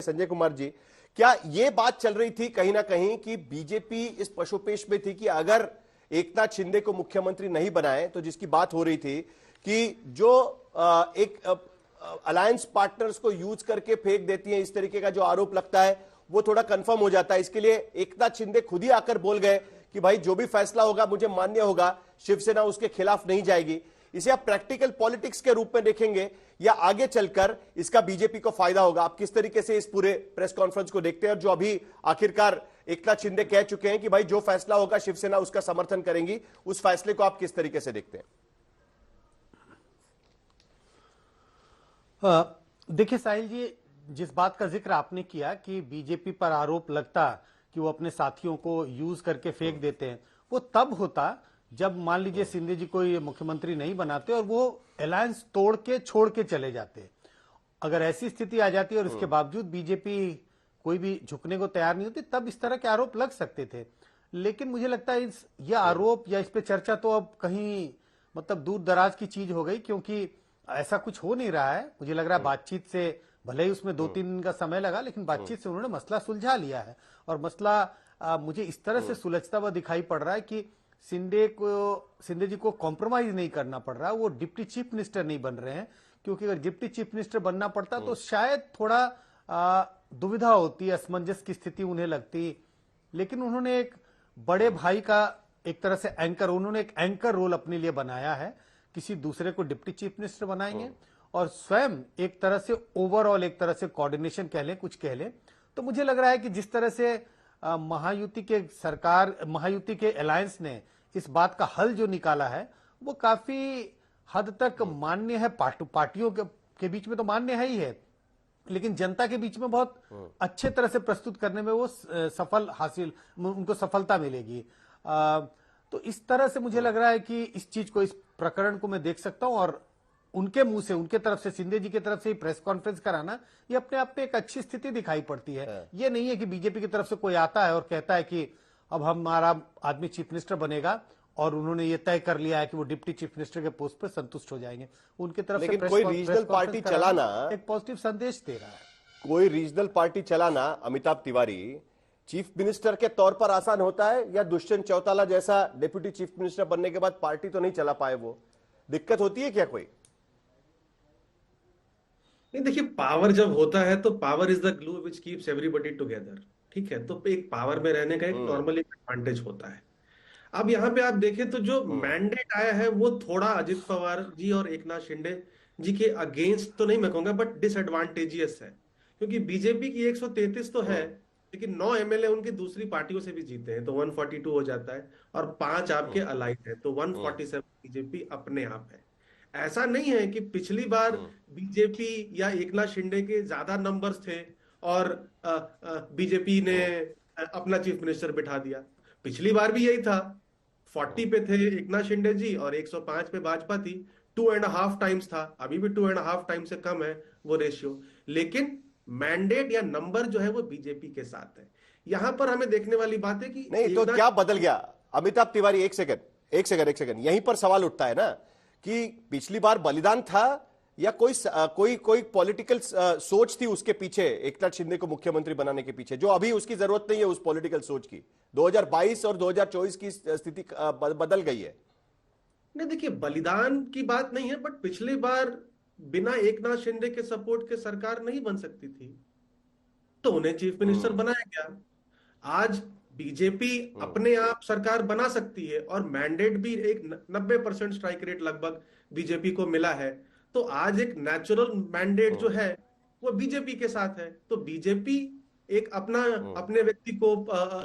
संजय कुमार जी, क्या ये बात चल रही थी कहीं ना कहीं कि बीजेपी इस पशुपेश में थी कि अगर एकनाथ शिंदे को मुख्यमंत्री नहीं बनाए तो जिसकी बात हो रही थी कि जो एक अलायंस पार्टनर्स को यूज करके फेंक देती है, इस तरीके का जो आरोप लगता है वो थोड़ा कंफर्म हो जाता है। इसके लिए एकनाथ शिंदे खुद ही आकर बोल गए कि भाई जो भी फैसला होगा मुझे मान्य होगा, शिवसेना उसके खिलाफ नहीं जाएगी। इसे आप प्रैक्टिकल पॉलिटिक्स के रूप में देखेंगे या आगे चलकर इसका बीजेपी को फायदा होगा? आप किस तरीके से इस पूरे प्रेस कॉन्फ्रेंस को देखते हैं, और जो अभी आखिरकार एकनाथ शिंदे कह चुके हैं कि भाई जो फैसला होगा शिवसेना उसका समर्थन करेंगी, उस फैसले को आप किस तरीके से देखते हैं? देखिए साहिल जी, जिस बात का जिक्र आपने किया कि बीजेपी पर आरोप लगता कि वो अपने साथियों को यूज करके फेंक देते हैं, वो तब होता जब मान लीजिए शिंदे जी को ये मुख्यमंत्री नहीं बनाते और वो अलायंस तोड़ के छोड़ के चले जाते। अगर ऐसी स्थिति आ जाती और इसके बावजूद बीजेपी कोई भी झुकने को तैयार नहीं होती, तब इस तरह के आरोप लग सकते थे। लेकिन मुझे लगता है ये आरोप या इस पे चर्चा तो अब कहीं मतलब दूर दराज की चीज हो गई, क्योंकि ऐसा कुछ हो नहीं रहा है। मुझे लग रहा है बातचीत से, भले ही उसमें 2-3 दिन का समय लगा, लेकिन बातचीत से उन्होंने मसला सुलझा लिया है। और मसला मुझे इस तरह से सुलझता हुआ दिखाई पड़ रहा है कि शिंदे जी को कॉम्प्रोमाइज नहीं करना पड़ रहा। वो डिप्टी चीफ मिनिस्टर नहीं बन रहे हैं, क्योंकि अगर डिप्टी चीफ मिनिस्टर बनना पड़ता तो शायद थोड़ा दुविधा होती, असमंजस की स्थिति उन्हें लगती। लेकिन उन्होंने एक बड़े भाई का एक तरह से उन्होंने एक एंकर रोल अपने लिए बनाया है। किसी दूसरे को डिप्टी चीफ मिनिस्टर बनाएंगे और स्वयं एक तरह से ओवरऑल एक तरह से कोऑर्डिनेशन कह लें, कुछ कह लें। तो मुझे लग रहा है कि जिस तरह से महायुति के अलायंस ने इस बात का हल जो निकाला है वो काफी हद तक मान्य है। पार्टियों के बीच में तो मान्य है ही है, लेकिन जनता के बीच में बहुत अच्छे तरह से प्रस्तुत करने में वो उनको सफलता मिलेगी। तो इस तरह से मुझे लग रहा है कि इस चीज को, इस प्रकरण को मैं देख सकता हूं। और उनके मुंह से, उनके तरफ से, शिंदे जी की तरफ से प्रेस कॉन्फ्रेंस कराना, ये अपने आप में एक अच्छी स्थिति दिखाई पड़ती है। ये नहीं है कि बीजेपी की तरफ से कोई आता है और कहता है कि अब हमारा आदमी चीफ मिनिस्टर बनेगा और उन्होंने ये तय कर लिया है कि वो डिप्टी चीफ मिनिस्टर के पोस्ट पर संतुष्ट हो जाएंगे। उनकी तरफ से कोई रीजनल पार्टी चलाना एक पॉजिटिव संदेश दे रहा है। कोई रीजनल पार्टी चलाना, अमिताभ तिवारी, चीफ मिनिस्टर के तौर पर आसान होता है, या दुष्यंत चौटाला जैसा डिप्टी चीफ मिनिस्टर बनने के बाद पार्टी तो नहीं चला पाए, वो दिक्कत होती है क्या कोई? नहीं, देखिए, पावर जब होता है तो power is the glue which keeps everybody together. ठीक है, तो एक पावर में रहने का एक नॉर्मली एडवांटेज होता है। अब यहाँ पे आप देखें तो जो मैंडेट आया है वो थोड़ा अजित पवार जी और एकनाथ शिंदे जी के अगेंस्ट तो नहीं मैं कहूंगा, बट डिसएडवांटेजियस है। क्योंकि बीजेपी की 133 तो है, लेकिन 9 एमएलए उनकी दूसरी पार्टियों से भी जीते हैं, तो 142 हो जाता है, और 5 आपके अलाइड है, तो 147 बीजेपी अपने आप है। ऐसा नहीं है कि पिछली बार बीजेपी या एकनाथ शिंदे के ज्यादा नंबर्स थे और बीजेपी ने अपना चीफ मिनिस्टर बिठा दिया। पिछली बार भी यही था, 40 पे थे एकनाथ शिंदे जी और 105 पे भाजपा थी। 2.5 टाइम्स था, अभी भी 2.5 टाइम से कम है वो रेशियो। लेकिन मैंडेट या नंबर जो है वो बीजेपी के साथ है। यहां पर हमें देखने वाली बात है कि नहीं तो क्या बदल गया? अमिताभ तिवारी, एक सेकंड, यहीं पर सवाल उठता है ना कि पिछली बार बलिदान था या कोई पॉलिटिकल सोच थी उसके पीछे, एकनाथ शिंदे को मुख्यमंत्री बनाने के पीछे, जो अभी उसकी जरूरत नहीं है उस पॉलिटिकल सोच की। 2022 और 2024 की स्थिति बदल गई है। नहीं, देखिए, बलिदान की बात नहीं है, बट पिछली बार बिना एकनाथ शिंदे के सपोर्ट के सरकार नहीं बन सकती थी, तो उन्हें चीफ मिनिस्टर बनाया गया। आज बीजेपी अपने आप सरकार बना सकती है और मैंडेट भी एक 90% स्ट्राइक रेट लगभग बीजेपी को मिला है। तो आज एक नेचुरल मैंडेट जो है वो बीजेपी के साथ है। तो बीजेपी एक अपने व्यक्ति को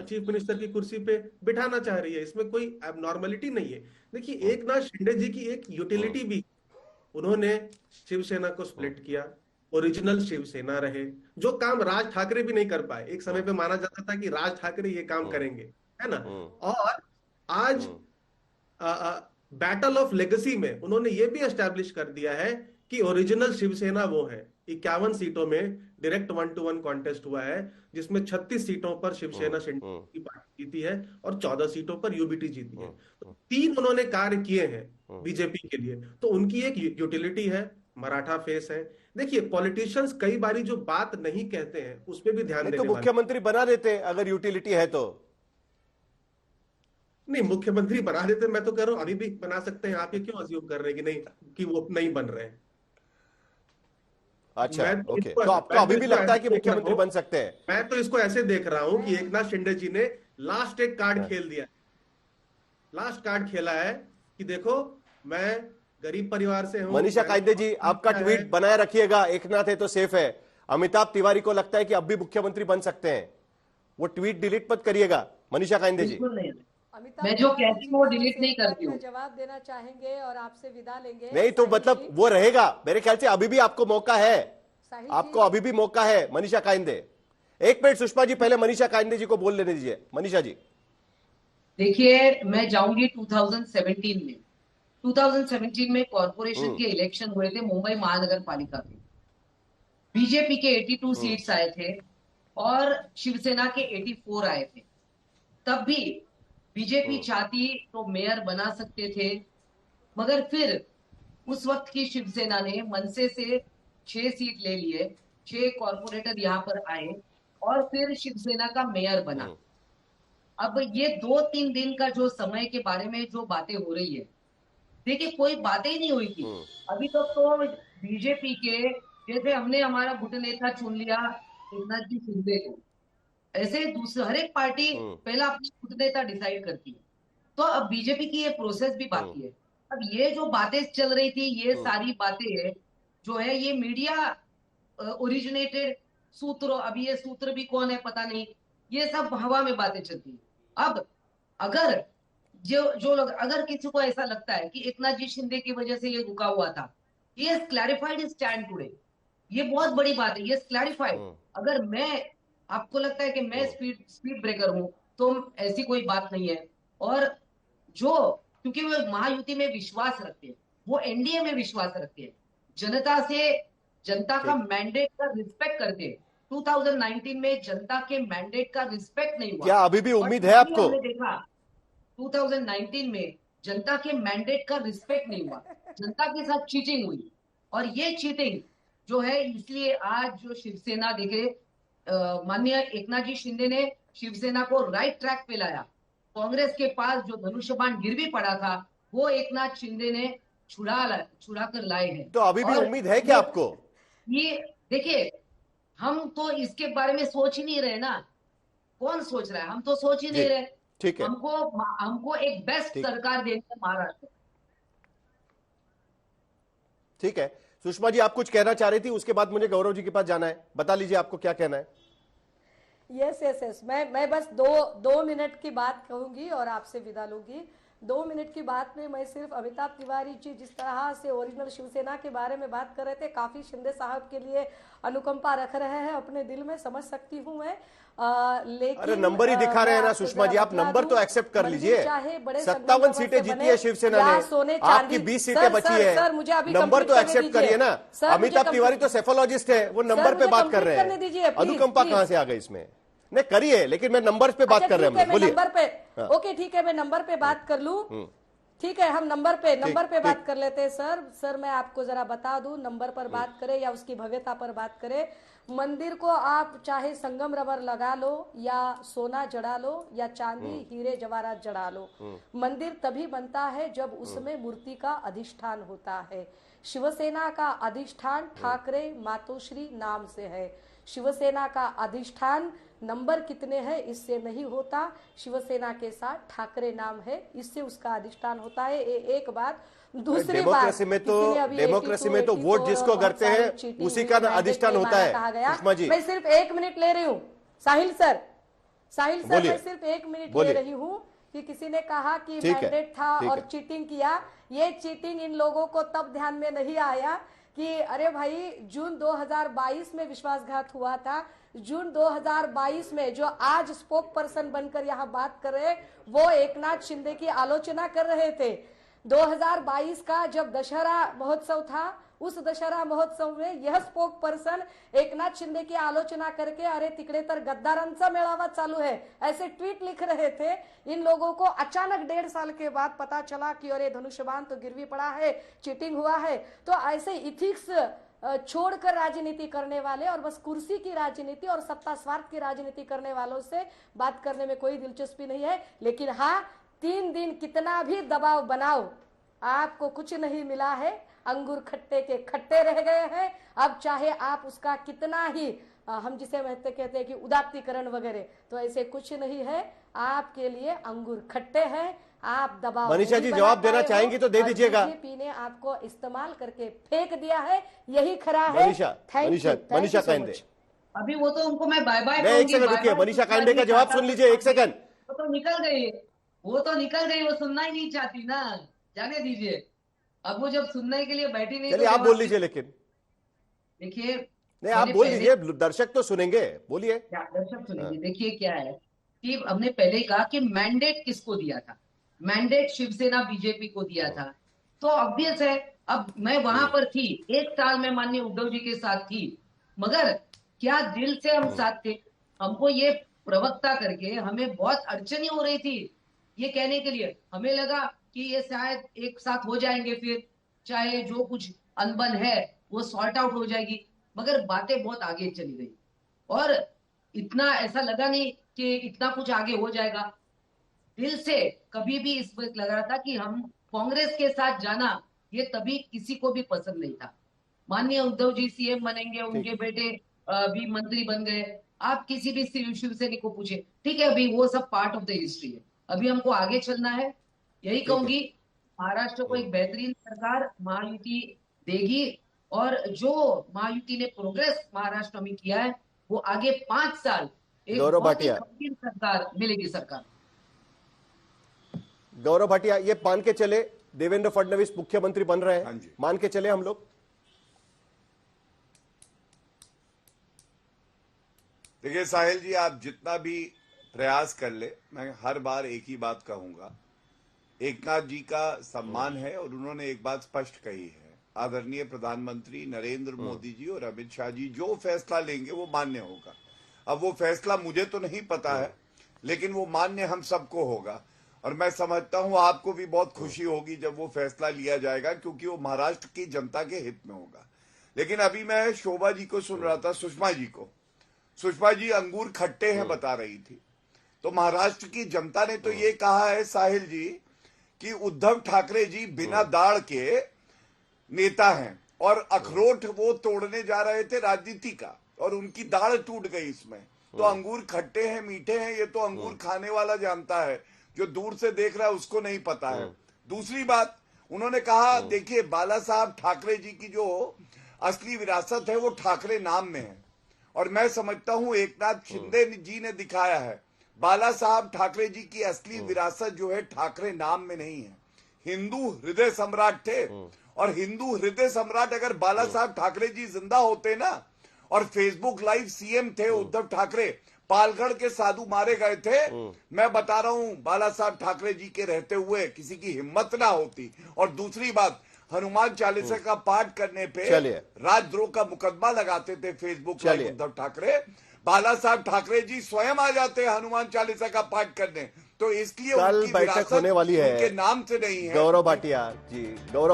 चीफ मिनिस्टर की कुर्सी पे बिठाना चाह रही है, इसमें कोई एबनॉर्मलिटी नहीं है। देखिए, एकनाथ शिंदे जी की एक यूटिलिटी भी, उन्होंने शिवसेना को स्प्लिट किया, ओरिजिनल शिवसेना रहे, जो काम राज ठाकरे भी नहीं कर पाए। एक समय पे माना जाता था कि राज ठाकरे ये काम करेंगे, है ना। और आज बैटल ऑफ लेगेसी में उन्होंने ये भी एस्टैब्लिश कर दिया है कि ओरिजिनल शिवसेना वो है। 51 सीटों में डायरेक्ट 1-to-1 कॉन्टेस्ट हुआ है, जिसमें 36 सीटों पर शिवसेना की पार्टी जीती है और 14 सीटों पर यूबीटी जीती है। तो 3 उन्होंने कार्य किए हैं बीजेपी के लिए, तो उनकी एक यूटिलिटी है, मराठा फेस है। देखिए पॉलिटिशियंस कई बारी जो बात नहीं कहते हैं उस पर भी ध्यान नहीं तो देने वाले। मुख्यमंत्री बना देते अगर यूटिलिटी है तो। नहीं, मुख्यमंत्री बना देते, मैं तो कह रहा हूं अभी भी बना सकते हैं। आप ये क्यों अज्यूम कर रहे हैं कि नहीं, कि वो नहीं बन रहे हैं? अच्छा, मैं तो ओके, इसको तो आपको मैं तो अभी भी इसको लगता है ऐसे कि देख रहा मुख्यमंत्री हूं बन सकते हैं? मैं तो इसको ऐसे देख रहा हूं कि एकनाथ शिंदे जी ने लास्ट एक कार्ड हाँ। खेल दिया। लास्ट कार्ड खेला है कि देखो, मैं गरीब परिवार से हूं, मनीषा मैंने कायदे बहुत जी, काम आपका किया है। ट्वीट बनाए रखिएगा, एकनाथ है तो सेफ है। अमिताभ तिवारी को लगता है कि अब भी मुख्यमंत्री बन सकते हैं, वो ट्वीट डिलीट मत करिएगा मनीषा कायदे जी। बिल्कुल नहीं। अमिताभ मैं जो तिवारी कहती जी हूँ वो का बस डिलीट नहीं एक बार करती का हूँ। जवाब देना चाहेंगे और आपसे विदा लेंगे। नहीं तो साहिल मतलब जी, वो रहेगा, मेरे ख्याल से अभी भी आपको मौका है, साहिल आपको जी, अभी भी मौका है मनीषा कायंदे। एक मिनट सुषमा जी, पहले मनीषा कायंदे जी को बोल लेने दीजिए। मनीषा जी। देखिए, मैं जाऊंगी 2017 में। 2017 में कॉरपोरेशन हम्म। के इलेक्शन हुए थे मुंबई महानगर पालिका के। बीजेपी के 82 हम्म। सीट्स आए थे और शिवसेना के 84 आए थे। तब भी बीजेपी हम्म। चाहती तो मेयर बना सकते थे, मगर फिर उस वक्त की शिवसेना ने मनसे से 6 सीट ले लिए, 6 कॉरपोरेटर यहाँ पर आए और फिर शिवसेना का मेयर बना। हम्म। अब ये 2-3 दिन का जो समय के बारे में जो बातें हो रही है, देखिए कोई बातें ही नहीं हुई थी हम्म। अभी तक तो। बीजेपी के जैसे हमने हमारा गुट नेता चुन लिया एकनाथ जी शिंदे को, ऐसे दूसरे हर एक पार्टी हम्म। पहला अपना गुट नेता डिसाइड करती है। तो अब बीजेपी की ये प्रोसेस भी हम्म। बाकी है। अब ये जो बातें चल रही थी, ये हम्म। सारी बातें जो है ये मीडिया ओरिजिनेटेड सूत्रों, अभी ये सूत्र भी कौन है पता नहीं, ये सब हवा में बातें चलती है। अब अगर जो जो लोग, अगर किसी को ऐसा लगता है कि एकनाथ जी शिंदे की वजह से ये रुका हुआ था, ये क्लैरिफाइड स्टैंड टुडे, ये बहुत बड़ी बात है, ये क्लैरिफाइड। हम्म। अगर मैं, आपको लगता है कि मैं हम्म। स्पीड स्पीड ब्रेकर हूं, तो ऐसी कोई बात नहीं है। और जो, क्योंकि वो महायुति में विश्वास रखते हैं, वो एनडीए में विश्वास रखते हैं, जनता से, जनता का ठीक। मैंडेट का रिस्पेक्ट करते हैं। 2019 में जनता के मैंडेट का रिस्पेक्ट नहीं हुआ क्या अभी भी और उम्मीद है तभी आपको? हमने देखा 2019 में जनता के मैंडेट का रिस्पेक्ट नहीं हुआ, जनता के साथ चीटिंग हुई। और ये चीटिंग जो है, इसलिए आज जो शिवसेना देखे, माननीय एकनाथ जी शिंदे ने शिवसेना को राइट ट्रैक पे लाया। कांग्रेस के पास जो धनुष्यबाण गिरवी पड़ा था, वो एकनाथ शिंदे ने छुड़ा कर लाए हैं। तो अभी भी और उम्मीद है क्या ये आपको? ये देखिए, हम तो इसके बारे में सोच ही नहीं रहे ना। कौन सोच रहा है? हम तो सोच ही जी, नहीं रहे। ठीक है। हमको हमको एक बेस्ट ठीक। सरकार देनी है महाराष्ट्र। ठीक है, सुषमा जी आप कुछ कहना चाह रही थी, उसके बाद मुझे गौरव जी के पास जाना है। बता लीजिए आपको क्या कहना है। यस यस यस, मैं बस दो मिनट की बात कहूंगी और आपसे विदा लूंगी। 2 मिनट की बात में मैं सिर्फ अमिताभ तिवारी जी जिस तरह से ओरिजिनल शिवसेना के बारे में बात कर रहे थे, काफी शिंदे साहब के लिए अनुकंपा रख रहे हैं अपने दिल में, समझ सकती हूँ मैं। लेकिन अरे नंबर ही दिखा रहे हैं ना सुषमा जी, आप नंबर तो एक्सेप्ट कर लीजिए। 57 सीटें जीती है शिवसेना ने, आपकी 20 सीटें बची है। सर मुझे अभी नंबर तो एक्सेप्ट करिए ना। अमिताभ तिवारी तो सेफोलॉजिस्ट है, वो नंबर पे बात कर रहे हैं। अनुकंपा कहां से आ गई इसमें? नहीं करिए, लेकिन मैं नंबर पे बात कर रहे हैं। बोलिए। नंबर पे, ओके ठीक है, मैं नंबर पे बात कर लूं। ठीक है, हम नंबर पे बात कर लेते हैं। सर मैं आपको जरा बता दूं, नंबर पर बात करें या उसकी भव्यता पर बात करें, मंदिर को आप चाहे संगम रबर लगा लो या सोना जड़ा लो या चांदी हीरे जवाहरात जड़ा लो, मंदिर तभी बनता है जब उसमें मूर्ति का अधिष्ठान होता है। शिवसेना का अधिष्ठान ठाकरे मातोश्री नाम से है। शिवसेना का अधिष्ठान नंबर कितने हैं इससे नहीं होता, शिवसेना के साथ ठाकरे नाम है, इससे उसका अधिष्ठान होता है। एक बात। दूसरी बात, डेमोक्रेसी में तो वोट जिसको करते हैं उसी का अधिष्ठान होता है। कहा गया। सुषमा जी मैं सिर्फ 1 मिनट ले रही हूँ। साहिल सर मैं सिर्फ 1 मिनट ले रही हूँ कि किसी ने कहा कि मैंडेट था और चीटिंग किया। ये चीटिंग इन लोगों को तब ध्यान में नहीं आया कि अरे भाई जून 2022 में विश्वासघात हुआ था। जून 2022 में जो आज स्पोक पर्सन बनकर यहाँ बात कर रहे, वो एकनाथ शिंदे की आलोचना कर रहे थे। 2022 का जब दशहरा महोत्सव था, उस दशहरा महोत्सव में यह स्पोक पर्सन एकनाथ शिंदे की आलोचना करके अरे तिकडे तर गद्दारांचा मेळावा चालू है ऐसे ट्वीट लिख रहे थे। इन लोगों को अचानक 1.5 साल के बाद पता चला कि अरे धनुष्यबाण तो गिरवी पड़ा है, चीटिंग हुआ है। तो ऐसे इथिक्स छोड़कर राजनीति करने वाले और बस कुर्सी की राजनीति और सत्ता स्वार्थ की राजनीति करने वालों से बात करने में कोई दिलचस्पी नहीं है। लेकिन हाँ, 3 दिन कितना भी दबाव बनाओ, आपको कुछ नहीं मिला है। अंगूर खट्टे के खट्टे रह गए हैं। अब चाहे आप उसका कितना ही हम जिसे कहते हैं कि उदात्तीकरण वगैरह, तो ऐसे कुछ नहीं है। आपके लिए अंगूर खट्टे हैं। आप दबाव मनीषा जी जवाब देना चाहेंगी तो दे दीजिएगा। बीजेपी ने आपको इस्तेमाल करके फेंक दिया है, यही खरा है। मनीषा काइंडे, अभी वो तो उनको मैं बाय बाय मैं एक सेकंड रुकिए, मनीषा काइंडे का जवाब सुन लीजिए, एक सेकंड। वो तो निकल गई, वो सुनना ही नहीं चाहती ना, जाने दीजिए। अब वो जब सुनने के लिए बैठी नहीं, चलिए आप बोल लीजिए। लेकिन देखिए, नहीं आप बोल लीजिए, दर्शक तो सुनेंगे, बोलिए। दर्शक सुनेंगे। देखिए क्या है कि हमने पहले ही कहा कि मैंडेट किसको दिया था, मैंडेट शिवसेना बीजेपी को दिया था। तो ऑब्वियस है, अब मैं वहां पर थी, 1 साल में माननीय उद्धव जी के साथ थी, मगर क्या दिल से हम साथ थे? हमको ये प्रवक्ता करके हमें बहुत अड़चनी हो रही थी ये कहने के लिए। हमें लगा कि ये शायद एक साथ हो जाएंगे, फिर चाहे जो कुछ अनबन है वो सॉर्ट आउट हो जाएगी, मगर बातें बहुत आगे चली गई और इतना ऐसा लगा नहीं कि इतना कुछ आगे हो जाएगा। दिल से कभी भी इस वक्त लग रहा था कि हम कांग्रेस के साथ जाना ये तभी किसी को भी पसंद नहीं था। माननीय उद्धव जी सीएम बनेंगे, उनके बेटे भी मंत्री बन गए। आप किसी भी शिवसैनिक को पूछे, ठीक है, अभी वो सब पार्ट ऑफ द हिस्ट्री है। अभी हमको आगे चलना है। यही कहूंगी, महाराष्ट्र को एक बेहतरीन सरकार महायुति देगी और जो महायुति ने प्रोग्रेस महाराष्ट्र में किया है वो आगे 5 साल एक बहुत ही गंभीर सरकार मिलेगी। सरकार गौरव भाटिया, ये मान के चले देवेंद्र फडणवीस मुख्यमंत्री बन रहे हैं, मान के चले हम लोग। देखिए साहिल जी, आप जितना भी प्रयास कर ले, मैं हर बार एक ही बात कहूंगा, एकनाथ जी का सम्मान है और उन्होंने एक बात स्पष्ट कही है, आदरणीय प्रधानमंत्री नरेंद्र मोदी जी और अमित शाह जी जो फैसला लेंगे वो मान्य होगा। अब वो फैसला मुझे तो नहीं पता है, लेकिन वो मान्य हम सबको होगा और मैं समझता हूं आपको भी बहुत खुशी होगी जब वो फैसला लिया जाएगा, क्योंकि वो महाराष्ट्र की जनता के हित में होगा। लेकिन अभी मैं शोभा जी को सुन रहा था, सुषमा जी अंगूर खट्टे हैं बता रही थी, तो महाराष्ट्र की जनता ने तो ये कहा है साहिल जी कि उद्धव ठाकरे जी बिना दाढ़ के नेता हैं और अखरोट वो तोड़ने जा रहे थे राजनीति का और उनकी दाढ़ टूट गई इसमें। तो अंगूर खट्टे हैं मीठे हैं ये तो अंगूर खाने वाला जानता है, जो दूर से देख रहा है उसको नहीं पता है। दूसरी बात उन्होंने कहा, देखिए बाला साहब ठाकरे जी की जो असली विरासत है वो ठाकरे नाम में है और मैं समझता हूं एकनाथ शिंदे जी ने दिखाया है बाला साहब ठाकरे जी की असली विरासत जो है ठाकरे नाम में नहीं है। हिंदू हृदय सम्राट थे और हिंदू हृदय सम्राट अगर बाला साहब ठाकरे जी जिंदा होते ना और फेसबुक लाइव सीएम थे उद्धव ठाकरे, पालगढ़ के साधु मारे गए थे, मैं बता रहा हूं बाला साहब ठाकरे जी के रहते हुए किसी की हिम्मत ना होती। और दूसरी बात, हनुमान चालीसा का पाठ करने पे राजद्रोह का मुकदमा लगाते थे फेसबुक लाइव उद्धव ठाकरे, बाला साहब ठाकरे जी स्वयं आ जाते हनुमान चालीसा का पाठ करने। तो इसलिए कल बैठक होने वाली है, उनके नाम से नहीं है। गौरव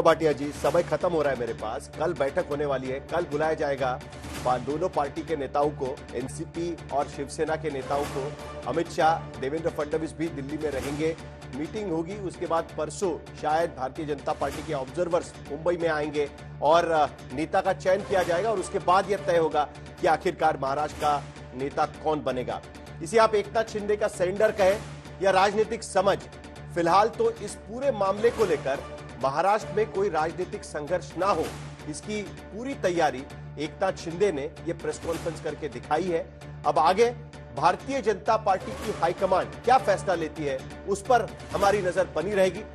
भाटिया जी समय खत्म हो रहा है मेरे पास। कल बैठक होने वाली है, कल बुलाया जाएगा दोनों पार्टी के नेताओं को, एनसीपी और शिवसेना के नेताओं को। अमित शाह, देवेंद्र फडणवीस भी दिल्ली में रहेंगे, मीटिंग होगी। उसके बाद परसों शायद भारतीय जनता पार्टी के ऑब्जर्वर्स मुंबई में आएंगे और नेता का चयन किया जाएगा और उसके बाद यह तय होगा कि आखिरकार महाराष्ट्र का नेता कौन बनेगा। इसे आप एकनाथ शिंदे का सरेंडर कहें या राजनीतिक समझ, फिलहाल तो इस पूरे मामले को लेकर महाराष्ट्र में कोई राजनीतिक संघर्ष ना हो, इसकी पूरी तैयारी एकनाथ शिंदे ने यह प्रेस कॉन्फ्रेंस करके दिखाई है। अब आगे भारतीय जनता पार्टी की हाईकमांड क्या फैसला लेती है, उस पर हमारी नजर बनी रहेगी।